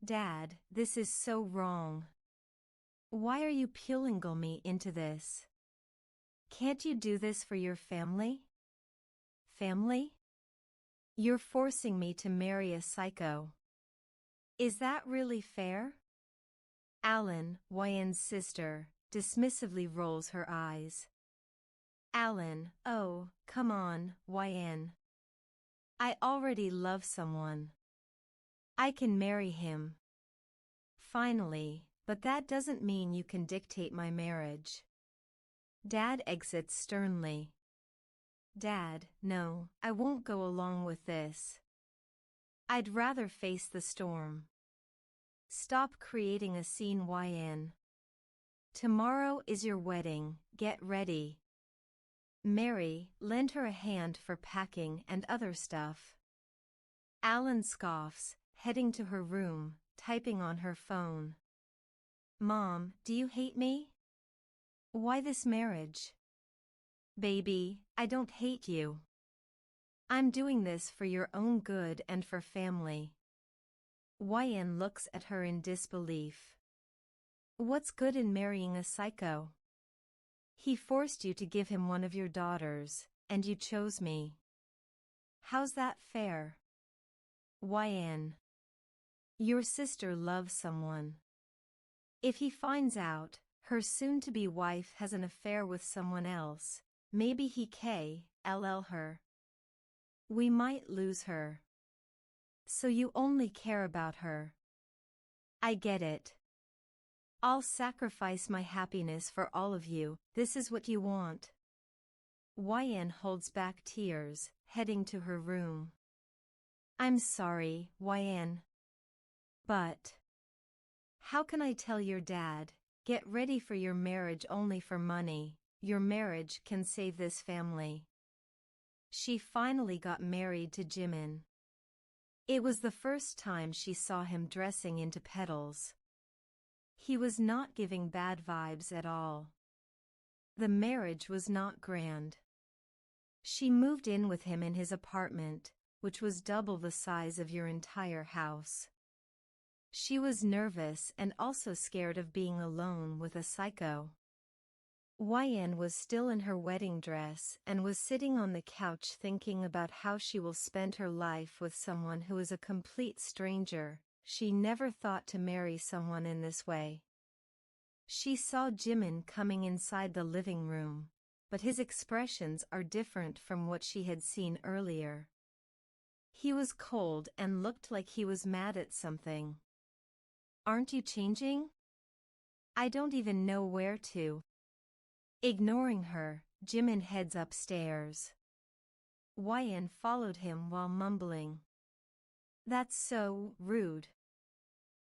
Dad, this is so wrong. Why are you pulling me into this? Can't you do this for your family? Family? You're forcing me to marry a psycho. Is that really fair? Alan, Wyan's sister, dismissively rolls her eyes. Alan, oh, come on, Wyan. I already love someone. I can marry him. Finally, but that doesn't mean you can dictate my marriage. Dad exits sternly. Dad, no, I won't go along with this. I'd rather face the storm. Stop creating a scene, Wyan. Tomorrow is your wedding, get ready. Mary, lend her a hand for packing and other stuff. Alan scoffs, heading to her room, typing on her phone. Mom, do you hate me? Why this marriage? Baby, I don't hate you. I'm doing this for your own good and for family. Wyan looks at her in disbelief. What's good in marrying a psycho? He forced you to give him one of your daughters, and you chose me. How's that fair? Wyan. Your sister loves someone. If he finds out, her soon-to-be wife has an affair with someone else, maybe he KLL her. We might lose her. So you only care about her. I get it. I'll sacrifice my happiness for all of you, this is what you want. Wyan holds back tears, heading to her room. I'm sorry, Wyan. But how can I tell your dad, get ready for your marriage only for money, your marriage can save this family. She finally got married to Jimin. It was the first time she saw him dressing into petals. He was not giving bad vibes at all. The marriage was not grand. She moved in with him in his apartment, which was double the size of your entire house. She was nervous and also scared of being alone with a psycho. Wyan was still in her wedding dress and was sitting on the couch thinking about how she will spend her life with someone who is a complete stranger. She never thought to marry someone in this way. She saw Jimin coming inside the living room, but his expressions are different from what she had seen earlier. He was cold and looked like he was mad at something. Aren't you changing? I don't even know where to. Ignoring her, Jimin heads upstairs. Wyan followed him while mumbling. That's so rude.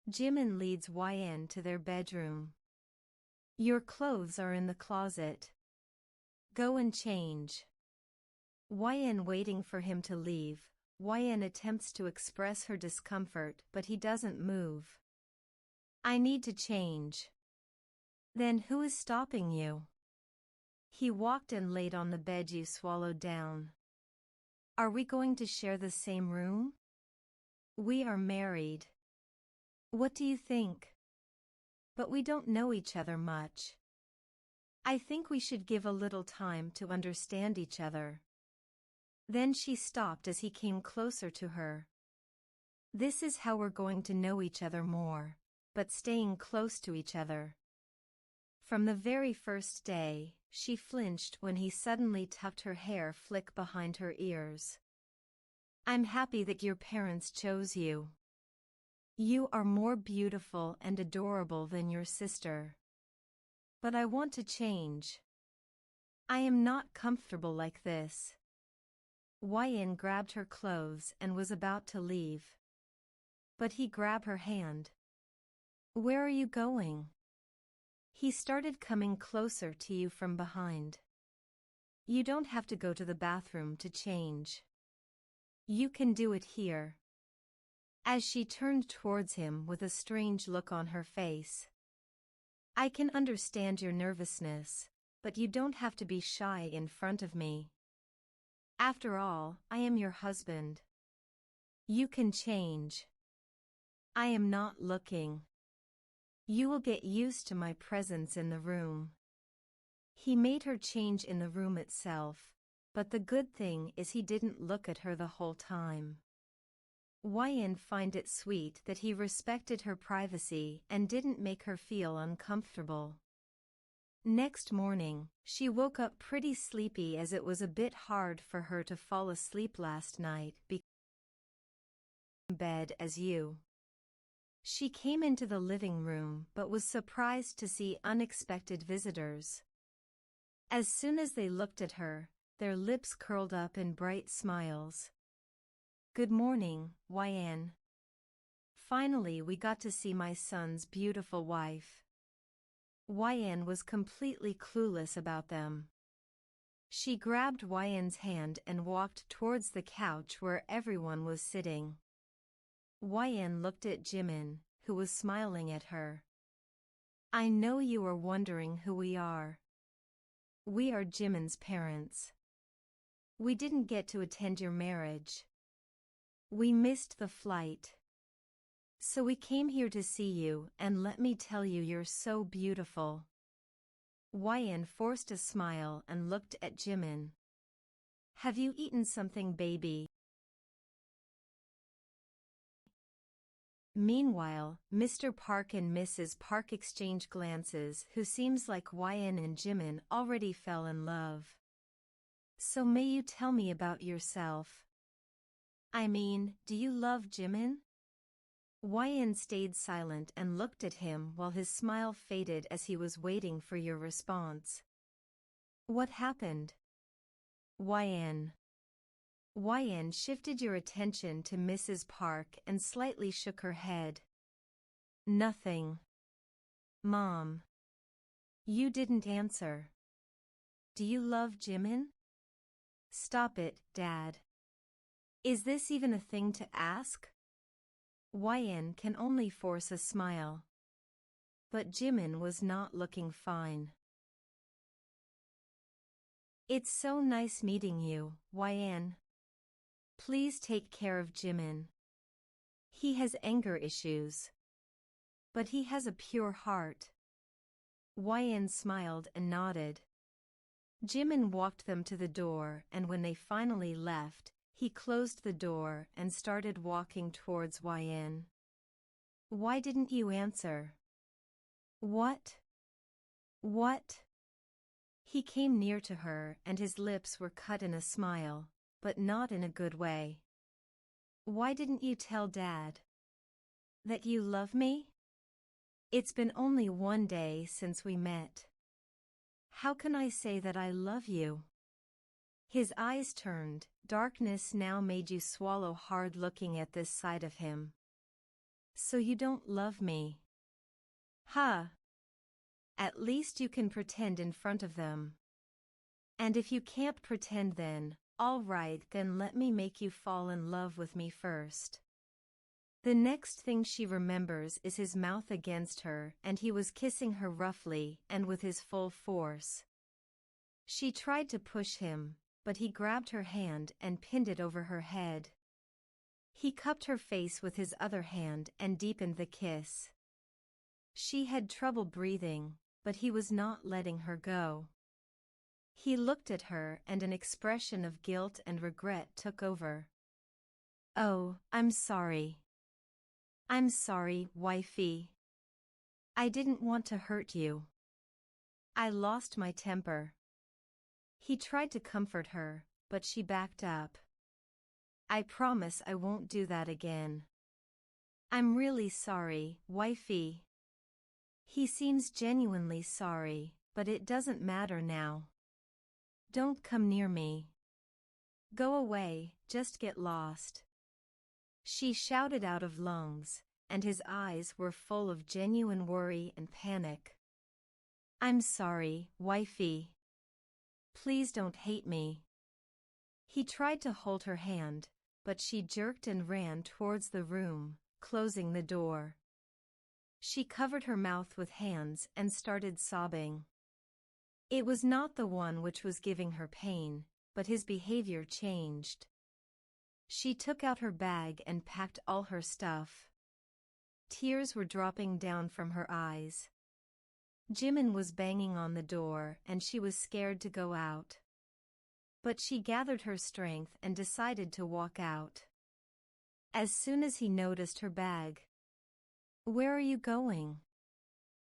Jimin leads Wyan to their bedroom. Your clothes are in the closet. Go and change. Wyan waiting for him to leave, Wyan attempts to express her discomfort but he doesn't move. I need to change. Then who is stopping you? He walked and laid on the bed you swallowed down. Are we going to share the same room? We are married. What do you think? But we don't know each other much. I think we should give a little time to understand each other. Then she stopped as he came closer to her. This is how we're going to know each other more, but staying close to each other. From the very first day, she flinched when he suddenly tucked her hair flick behind her ears. I'm happy that your parents chose you. You are more beautiful and adorable than your sister. But I want to change. I am not comfortable like this. Wyan grabbed her clothes and was about to leave. But he grabbed her hand. Where are you going? He started coming closer to you from behind. You don't have to go to the bathroom to change. You can do it here. As she turned towards him with a strange look on her face. I can understand your nervousness, but you don't have to be shy in front of me. After all, I am your husband. You can change. I am not looking. You will get used to my presence in the room. He made her change in the room itself, but the good thing is he didn't look at her the whole time. Yin find it sweet that he respected her privacy and didn't make her feel uncomfortable. Next morning, she woke up pretty sleepy as it was a bit hard for her to fall asleep last night because in bed as you. She came into the living room but was surprised to see unexpected visitors. As soon as they looked at her, their lips curled up in bright smiles. Good morning, Yin. Finally we got to see my son's beautiful wife. Yin was completely clueless about them. She grabbed Yin's hand and walked towards the couch where everyone was sitting. Yin looked at Jimin, who was smiling at her. I know you are wondering who we are. We are Jimin's parents. We didn't get to attend your marriage. We missed the flight. So we came here to see you, and let me tell you, you're so beautiful. Yin forced a smile and looked at Jimin. Have you eaten something, baby? Meanwhile, Mr. Park and Mrs. Park exchange glances, who seems like Yin and Jimin already fell in love. So may you tell me about yourself? I mean, do you love Jimin? Yin stayed silent and looked at him while his smile faded as he was waiting for your response. What happened? Yin shifted your attention to Mrs. Park and slightly shook her head. Nothing. Mom. You didn't answer. Do you love Jimin? Stop it, Dad. Is this even a thing to ask? Yin can only force a smile. But Jimin was not looking fine. It's so nice meeting you, Yin. Please take care of Jimin. He has anger issues. But he has a pure heart. Yin smiled and nodded. Jimin walked them to the door, and when they finally left, he closed the door and started walking towards Yin. Why didn't you answer? What? What? He came near to her and his lips were cut in a smile, but not in a good way. Why didn't you tell Dad that you love me? It's been only one day since we met. How can I say that I love you? His eyes turned, darkness now made you swallow hard looking at this side of him. So you don't love me? Huh? At least you can pretend in front of them. And if you can't pretend then, all right, then let me make you fall in love with me first. The next thing she remembers is his mouth against her, and he was kissing her roughly and with his full force. She tried to push him, but he grabbed her hand and pinned it over her head. He cupped her face with his other hand and deepened the kiss. She had trouble breathing, but he was not letting her go. He looked at her and an expression of guilt and regret took over. Oh, I'm sorry. I'm sorry, wifey. I didn't want to hurt you. I lost my temper. He tried to comfort her, but she backed up. I promise I won't do that again. I'm really sorry, wifey. He seems genuinely sorry, but it doesn't matter now. Don't come near me. Go away, just get lost. She shouted out of lungs, and his eyes were full of genuine worry and panic. I'm sorry, wifey. Please don't hate me. He tried to hold her hand, but she jerked and ran towards the room, closing the door. She covered her mouth with hands and started sobbing. It was not the one which was giving her pain, but his behavior changed. She took out her bag and packed all her stuff. Tears were dropping down from her eyes. Jimin was banging on the door and she was scared to go out. But she gathered her strength and decided to walk out. As soon as he noticed her bag. "Where are you going?"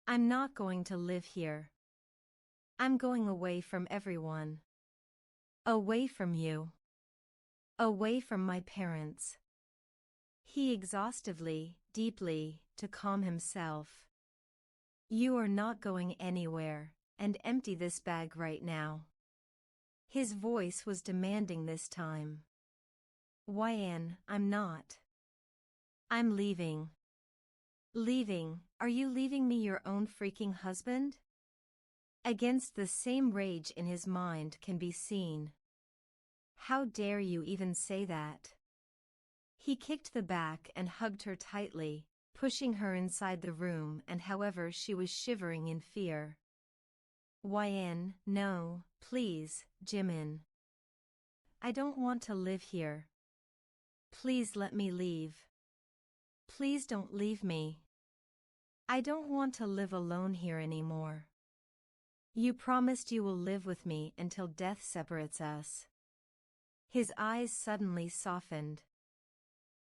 "I'm not going to live here. I'm going away from everyone. Away from you. Away from my parents." He exhaustively, deeply, to calm himself. "You are not going anywhere, and empty this bag right now." His voice was demanding this time. "YN, I'm not. I'm leaving." "Leaving? Are you leaving me, your own freaking husband?" Against the same rage in his mind can be seen. "How dare you even say that?" He kicked the back and hugged her tightly, pushing her inside the room, and however she was shivering in fear. "YN, no, please, Jimin. I don't want to live here. Please let me leave. Please don't leave me. I don't want to live alone here anymore. You promised you will live with me until death separates us." His eyes suddenly softened.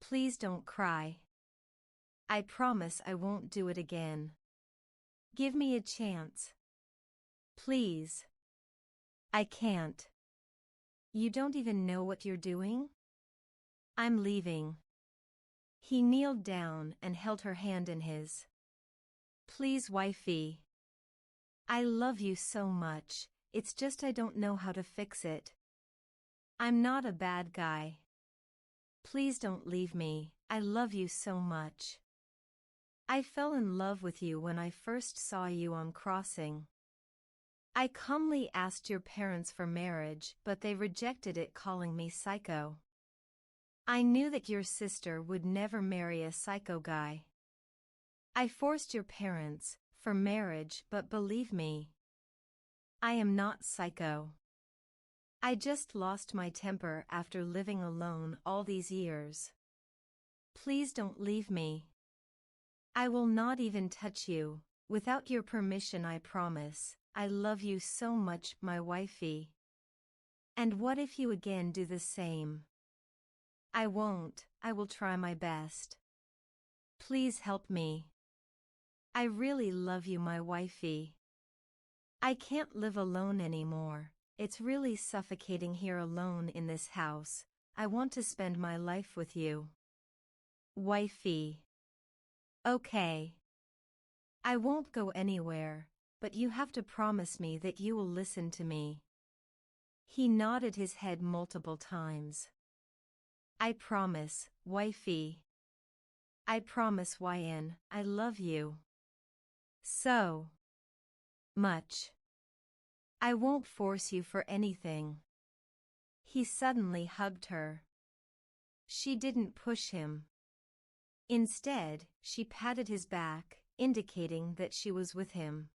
"Please don't cry. I promise I won't do it again. Give me a chance. Please." "I can't. You don't even know what you're doing?" "I'm leaving." He kneeled down and held her hand in his. "Please, wifey. I love you so much, it's just I don't know how to fix it. I'm not a bad guy. Please don't leave me, I love you so much. I fell in love with you when I first saw you on Crossing. I calmly asked your parents for marriage, but they rejected it, calling me psycho. I knew that your sister would never marry a psycho guy. I forced your parents for marriage, but believe me, I am not psycho. I just lost my temper after living alone all these years. Please don't leave me. I will not even touch you, without your permission, I promise. I love you so much, my wifey. And what if you again do the same? I won't, I will try my best. Please help me. I really love you, my wifey. I can't live alone anymore. It's really suffocating here alone in this house. I want to spend my life with you. Wifey. Okay. I won't go anywhere, but you have to promise me that you will listen to me. He nodded his head multiple times. I promise, wifey. I promise, YN, I love you so much. I won't force you for anything. He suddenly hugged her. She didn't push him. Instead, she patted his back, indicating that she was with him.